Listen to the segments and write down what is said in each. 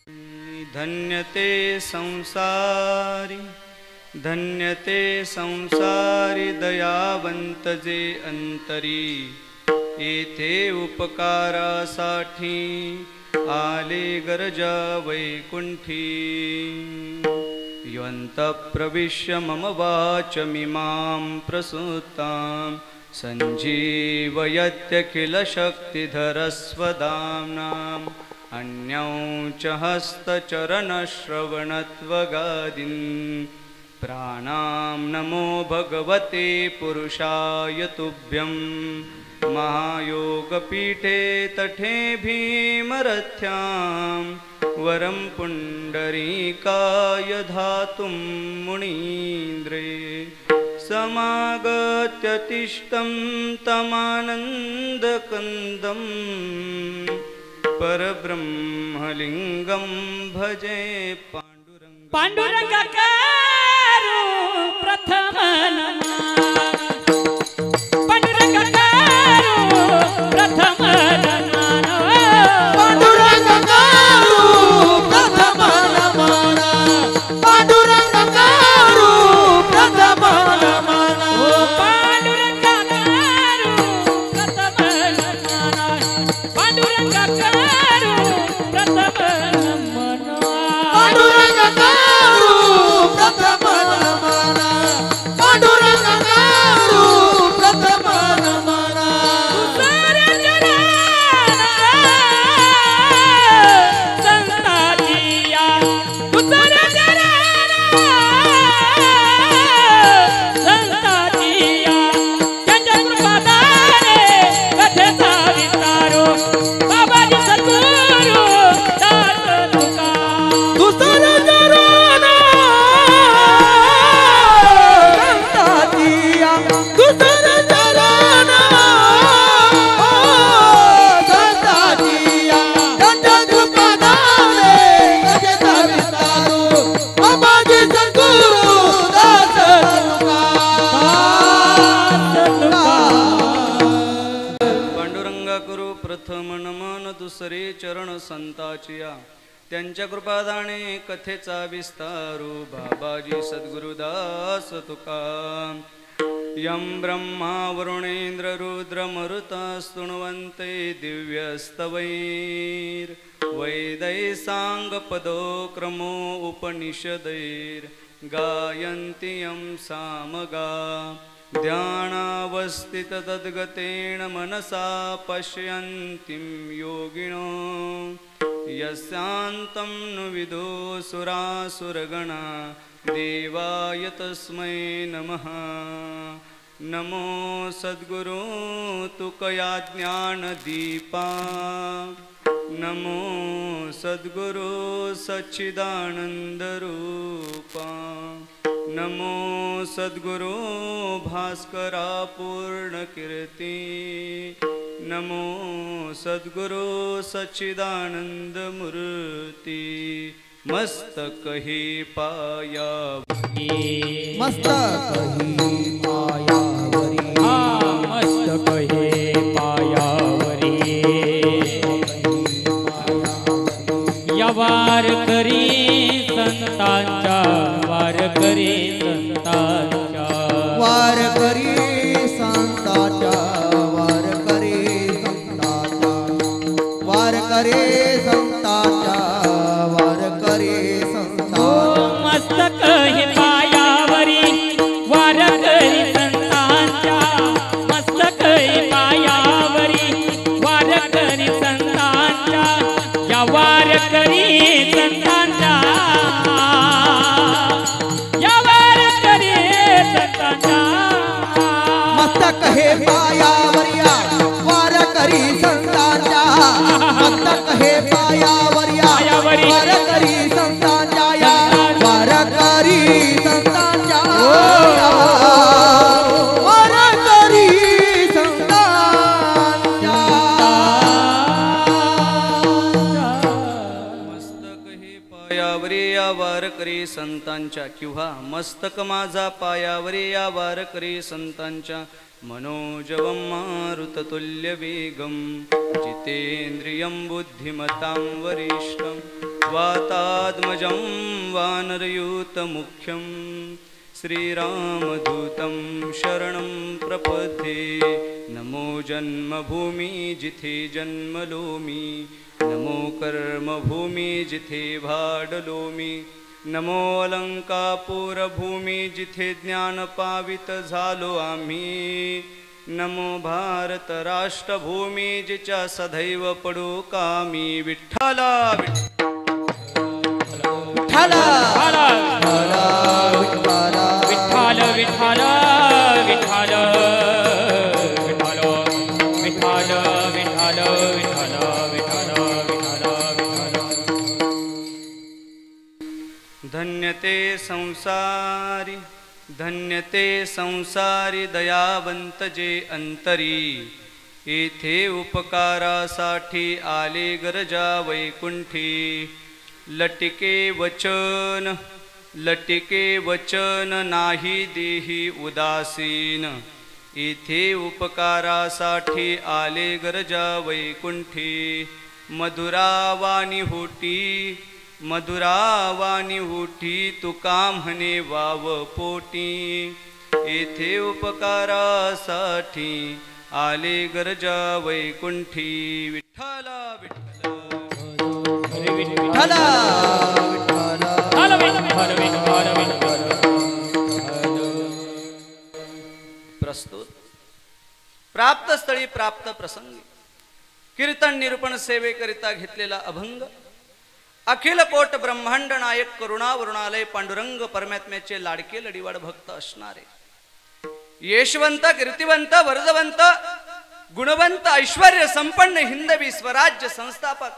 धन्यते संसारी, धन्यते संसारी दयावंत जे अंतरी, येथे उपकारासाठी आले गरजा वैकुंठी। यंत प्रविश्य मम वाचमिमां प्रसूतां संजीवयत्यखिल शक्तिधरस्वदाम्नाम् अन्यं च हस्तचरणश्रवणत्वगादीन् प्राणां नमो भगवते पुरुषाय तुभ्यं। महायोगपीठे तटे भीमरथ्यां वरं पुण्डरीकाय धातुं मुनीन्द्रे समागत्य तिष्ठं तमानन्दकन्दं परब्रह्मलिंगं भजे पांडुरंग। पांडुरंगाकारू प्रथम नमः, पांडुरंगाकारू प्रथम नमः, पांडुरंगाकारू प्रथम नमः, पांडुरंगाकारू प्रथम नमः, पांडुरंगाकारू प्रथम नमः, पांडुरंगाकारू प्रथम नमः, पांडुरंगाकारू प्रथम नमः, पांडुरंगाकारू प्रथम नमः। तुझ्या संताजिया, तुझ्या संताजिया, त्यांच्या कृपादाने कथेचा विस्तारो बाबाजी सद्गुरू दास तुका। दुसरा जराना संताजिया, दुसरा जराना संताजिया, त्यांच्या कृपादाने कथेचा विस्तारो बाबाजी सद्गुरू दास तुका। पांडुरंगा करू प्रथम नमन दुसरे चरण संताचिया, त्यांच्या कृपादाने कथेचा विस्तारू बाबाजी सद्गुरुदास तुका। यं ब्रह्मा वरुणेंद्र रुद्र मरुतस्तुण्वन्ते दिव्यस्तवैर् वैदै सांगपदोक्रमो उपनिषदैर् गायन्ति यं सामगा ध्यानावस्थित तद्गतेन मनसा पश्यन्तिं योगिनो यस्यान्तं नु विदो सुरासुरगणा देवाय तस्मै नमः। नमो सद्गुरो तुकया ज्ञानदीपा, नमो सद्गुरो सच्चिदानन्दरूपा, नमो सद्गुरो भास्करा पूर्णकीर्ति, नमो सद्गुरो सच्चिदानन्दमूर्ति। मस्तक ही पायावरी, मस्तक ही पायावरी, मस्तक हे पायावरी, या वार करी संतांच्या, वार करी संतांच्या, वार करी संतांच्या, वार करी संतांच्या, वार करी संतांच्या, वार करी संतांच्या। मस्तक हे पायावरी, वार करी संतांच्या, मस्तक हे पायावरी, वार करी संतांच्या, या वार करी संतांच्या, या वार करी संतांच्या। मस्तक हे पायावरिया, वार करी संतांच्या, मस्तक हे पायावरिया, वार करी संतांच्या, या वार करी संतांच्या, वार करी संतांच्या। मस्तक हे पायावरी या वारकरी संतांच्या, किंवा मस्तक माझा पायावरी या वारकरी संतांच्या। मनोजवं मारुततुल्यवेगं जितेन्द्रियं बुद्धिमतां वरिष्ठं वातात्मजं वानरयूतमुख्यं श्रीरामदूतं शरणं प्रपद्ये। नमो जन्मभूमि जिथे जन्मलोमी, नमो कर्मभूमि जिथे भाडलोमी, नमो अलंकापुरभूमी जिथे ज्ञान पावित झालो आम्ही, नमो भारत राष्ट्रभूमी जिच्या सदैव पडो कामी। विठ्ठला विठ्ठल विठ्ठल विठ्ठल विठ्ठल विठ्ठल विठ्ठल विठ्ठल विठ्ठल विठ्ठल विठ्ठल धन्यते संसारी, धन्यते संसारी दयावंत जे अंतरी, येथे उपकारासाठी आले गरजा वैकुंठी। लटिके वचन नाही देही उदासीन, येथे उपकारासाठी आले गरजा वैकुंठी। मधुरावाणी होटी तुका म्हणे वाव पोटी, येथे उपकारासाठी आले गरजा वैकुंठी। विठ्ठला विठ्ठल प्रस्तुत प्राप्त स्थळी प्राप्त प्रसंगी कीर्तन निरूपण सेवेकरिता घेतलेला अभंग अखिल कोट ब्रह्मांड नायक करुणा वरुणालय पांडुरंग परमात्म्याचे लाडके लडीवाड भक्त असणारे यशवंत कीर्तिवंत वरदवंत गुणवंत ऐश्वर्य संपन्न हिंदवी स्वराज्य संस्थापक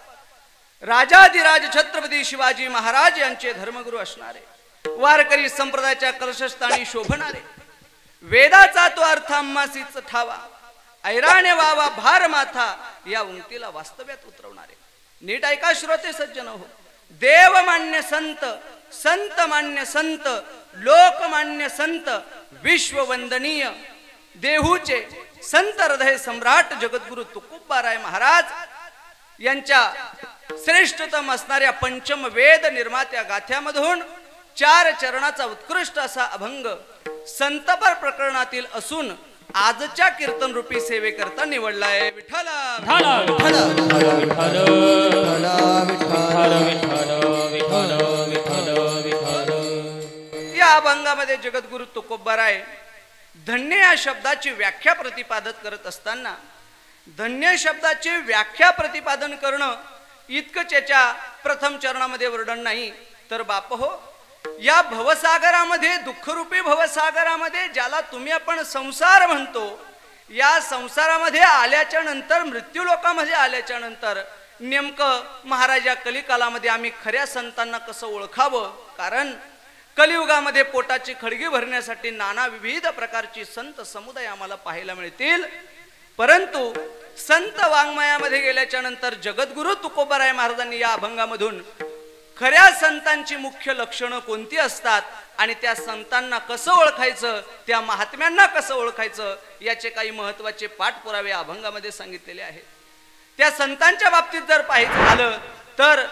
राजाधिराज छत्रपती शिवाजी महाराज यांचे धर्मगुरू असणारे वारकरी संप्रदायाच्या कलशस्थानी शोभणारे वेदाचा तो अर्थ आम्हासीच ठावा ऐराणे वावा भार माथा या उंक्तीला वास्तव्यात उतरवणारे नीट ऐका श्रोते सज्जन हो देवमान्य संत संत मान्य संत लोकमान्य संत विश्ववंदनीय देहूचे संत हृदय सम्राट जगद्गुरु तुकोबाराय महाराज यांच्या श्रेष्ठतम असणाऱ्या पंचम वेद निर्मात्या गाथ्यामधून 4 चरणाचा उत्कृष्ट असा अभंग संतपर प्रकरणातील असून आजच्या कीर्तन रूपी सेवेकरता निवडलाय। विठ्ठला या अभंगामध्ये जगद्गुरु तुकोबाराय धन्य या शब्दाची व्याख्या प्रतिपादन करत असताना धन्य शब्दाची व्याख्या प्रतिपादन करणं इतकंच याच्या प्रथम चरणामध्ये वर्णन नाही तर बाप हो या भवसागरामध्ये दुःखरूपी भवसागरामध्ये ज्याला तुम्ही आपण संसार म्हणतो या संसारामध्ये आल्याच्या नंतर मृत्यू लोकामध्ये आल्याच्या नंतर नेमकं महाराजा कलिकालामध्ये आम्ही खऱ्या संतांना कसं ओळखावं कारण कलियुगामध्ये पोटाची खळगी भरण्यासाठी नाना विविध प्रकारची संत समुदाय आम्हाला पाहायला मिळतील परंतु संत वाङ्मयामध्ये गेल्याच्या नंतर जगद्गुरु तुकोबाराय महाराजांनी या अभंगामधून खऱ्या संतांची मुख्य लक्षणं कोणती असतात आणि त्या संतांना कसं ओळखायचं त्या महात्म्यांना कसं ओळखायचं याचे काही महत्त्वाचे पाठपुरावे अभंगामध्ये सांगितलेले आहेत। त्या संतांच्या बाबतीत जर पाहायचं झालं तर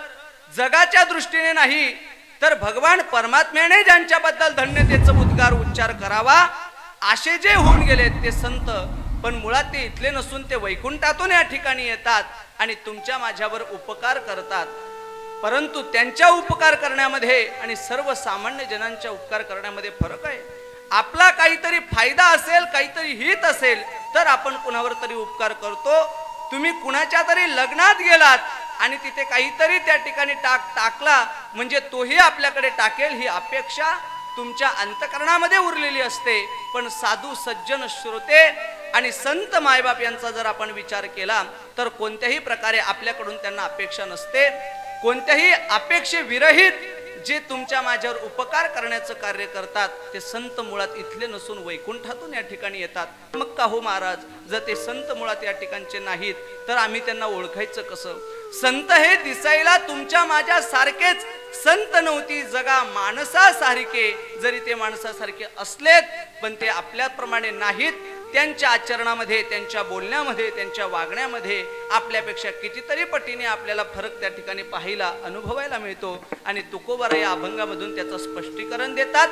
जगाच्या दृष्टीने नाही तर भगवान परमात्म्याने ज्यांच्याबद्दल धन्यतेचा उच्चार करावा असे जे होऊन गेलेत ते संत पण मुळात ते इथले नसून ते वैकुंठातून या ठिकाणी येतात आणि तुमच्या माझ्यावर उपकार करतात परंतु त्यांच्या उपकार करण्यामध्ये आणि सर्वसामान्य जनांच्या उपकार करण्यामध्ये फरक आहे। आपला काहीतरी फायदा असेल काहीतरी हित असेल तर आपण कुणावर तरी उपकार करतो तुम्ही कुणाच्या तरी लग्नात गेलात आणि तिथे काहीतरी त्या ठिकाणी टाकला म्हणजे तोही आपल्याकडे टाकेल ही अपेक्षा तुमच्या अंतकरणामध्ये उरलेली असते पण साधू सज्जन श्रोते आणि संत मायबाप यांचा जर आपण विचार केला तर कोणत्याही प्रकारे आपल्याकडून त्यांना अपेक्षा नसते कोणत्याही अपेक्षे विरहित जे तुमच्या माझ्यावर उपकार करण्याचं कार्य करतात ते संत मुळात इथले नसून वैकुंठातून या ठिकाणी येतात मग का हो महाराज जर ते संत मुळात या ठिकाणचे नाहीत तर आम्ही त्यांना ओळखायचं कसं संत हे दिसायला तुमच्या माझ्या सारखेच संत नव्हती जगा माणसासारखे जरी ते माणसासारखे असलेत पण ते आपल्याप्रमाणे नाहीत त्यांच्या आचरणामध्ये, त्यांच्या बोलण्यामध्ये, त्यांच्या वागण्यामध्ये आपल्यापेक्षा कितीतरी पटीने आपल्याला फरक त्या ठिकाणी पाहायला अनुभवायला मिळतो. आणि तुकोबाराय या अभंगामधून त्याचं स्पष्टीकरण देतात.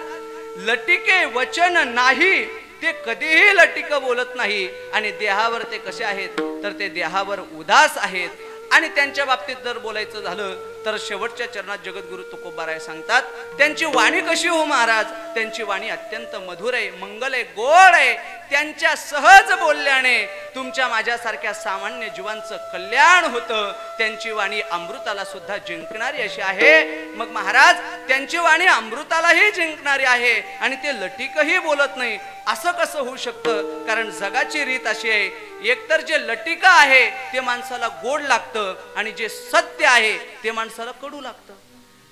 लटिके वचन नाही, ते कधीही लटिक बोलत नाही. आणि देहावर ते कसे आहेत तर ते देहावर उदास आहेत. आणि त्यांच्या बाबतीत जर बोलायचं झालं तर शेवटच्या चरणात जगद्गुरु तुकोबाराय सांगतात, त्यांची वाणी कशी हो महाराज, त्यांची वाणी अत्यंत मधुर आहे, मंगल आहे, गोड आहे. त्यांच्या सहज बोलल्याने तुमच्या माझ्यासारख्या सामान्य जीवांचं कल्याण होतं. त्यांची वाणी अमृताला सुद्धा जिंकणारी अशी आहे. मग महाराज त्यांची वाणी अमृतालाही जिंकणारी आहे आणि ते लटिकही बोलत नाही, असं कसं होऊ शकतं? कारण जगाची रीत अशी आहे, एकतर जे लटिका आहे ते माणसाला गोड लागतं आणि जे सत्य आहे ते माणसाला कडू लागतं.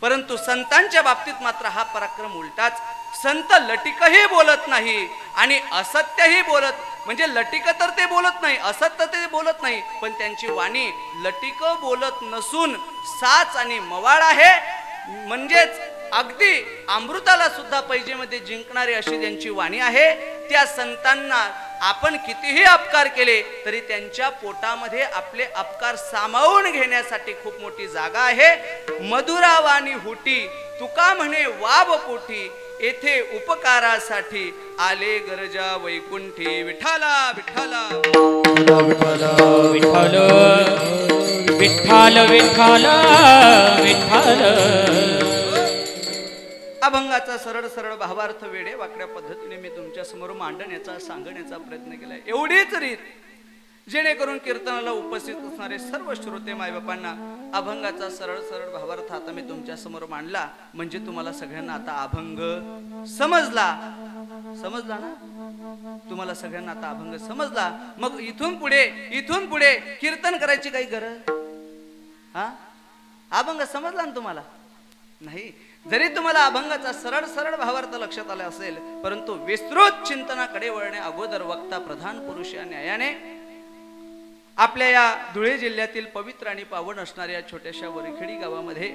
परंतु संतांच्या बाबतीत मात्र हा पराक्रम उलटाच. संत लटिकही बोलत नाही आणि असत्यही बोलत, म्हणजे लटिक तर ते बोलत नाही, असत्य ते बोलत नाही, पण त्यांची वाणी लटिक बोलत नसून साच आणि मवाळ आहे. म्हणजेच अगदी अमृताला सुद्धा पैजेमध्ये जिंकणारी अशी त्यांची वाणी आहे. त्या संतांना आपण कितीही अपकार केले तरी त्यांच्या पोटामध्ये आपले अपकार सामावून घेण्यासाठी खूप मोठी जागा आहे. मधुरा वाणी हुटी, तुका म्हणे वाव पोटी, येथे उपकारासाठी आले गरजा वैकुंठी. विठाला विठाला विठ्ठल विठ्ठल विठ्ठल विठ्ठल. अभंगाचा सरळ सरळ भावार्थ वेडे वाकड्या पद्धतीने मी तुमच्या समोर मांडण्याचा, सांगण्याचा प्रयत्न केलाय. एवढीच रीत जेणेकरून कीर्तनाला उपस्थित असणारे सर्व श्रोते मायबापांना अभंगाचा सरळ सरळ भावार्थ आता मी तुमच्या समोर मांडला. म्हणजे तुम्हाला सगळ्यांना आता अभंग समजला ना? तुम्हाला सगळ्यांना आता अभंग समजला. मग इथून पुढे कीर्तन करायची काही गरज? हा, अभंग समजला ना तुम्हाला? नाही. जरी तुम्हाला अभंगाचा सरळ सरळ भावार्थ लक्षात आला असेल, परंतु विस्तृत चिंतनाकडे वळणे अगोदर वक्ता प्रधान पुरुष या न्यायाने आपल्या या धुळे जिल्ह्यातील पवित्र आणि पावन असणाऱ्या छोट्याशा वरखेडी गावामध्ये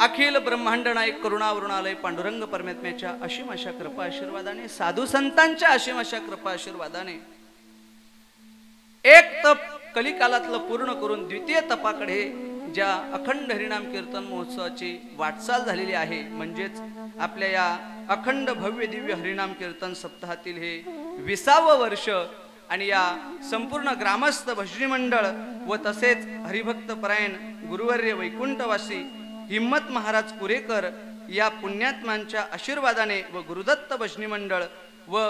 अखिल ब्रह्मांड नायक करुणावरुणालय पांडुरंग परमात्म्याच्या असीम अशा कृपा आशीर्वादाने, साधू संतांच्या असीम अशा कृपा आशीर्वादाने एक तप कलिकालातलं पूर्ण करून द्वितीय तपाकडे ज्या अखंड हरिनाम कीर्तन महोत्सवाची वाटचाल झालेली आहे, म्हणजेच आपल्या या अखंड भव्य दिव्य हरिनाम कीर्तन सप्ताहातील हे 20वे वर्ष आणि या संपूर्ण ग्रामस्थ भजनी मंडळ व तसेच हरिभक्त परायण गुरुवर्य वैकुंठवासी हिम्मत महाराज कुरेकर या पुण्यात्मांच्या आशीर्वादाने व गुरुदत्त भजनी मंडळ व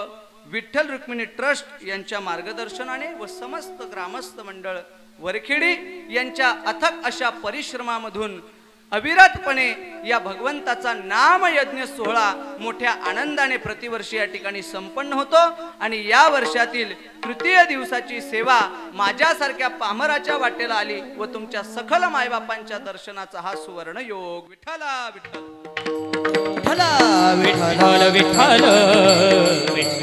विठ्ठल रुक्मिणी ट्रस्ट यांच्या मार्गदर्शनाने व समस्त ग्रामस्थ मंडळ वरखेडी यांच्या अथक अशा परिश्रमामधून अविरतपणे या भगवंताचा नाम यज्ञ सोहळा मोठ्या आनंदाने प्रतिवर्षी या ठिकाणी संपन्न होतो. आणि या वर्षातील तृतीय दिवसाची सेवा माझ्यासारख्या पामराच्या वाटेला आली व तुमच्या सखल मायबापांच्या दर्शनाचा हा सुवर्ण योग. विठ्ठला विठ्ठल विठ्ठल विठ्ठल विठ्ठल विठ्ठल.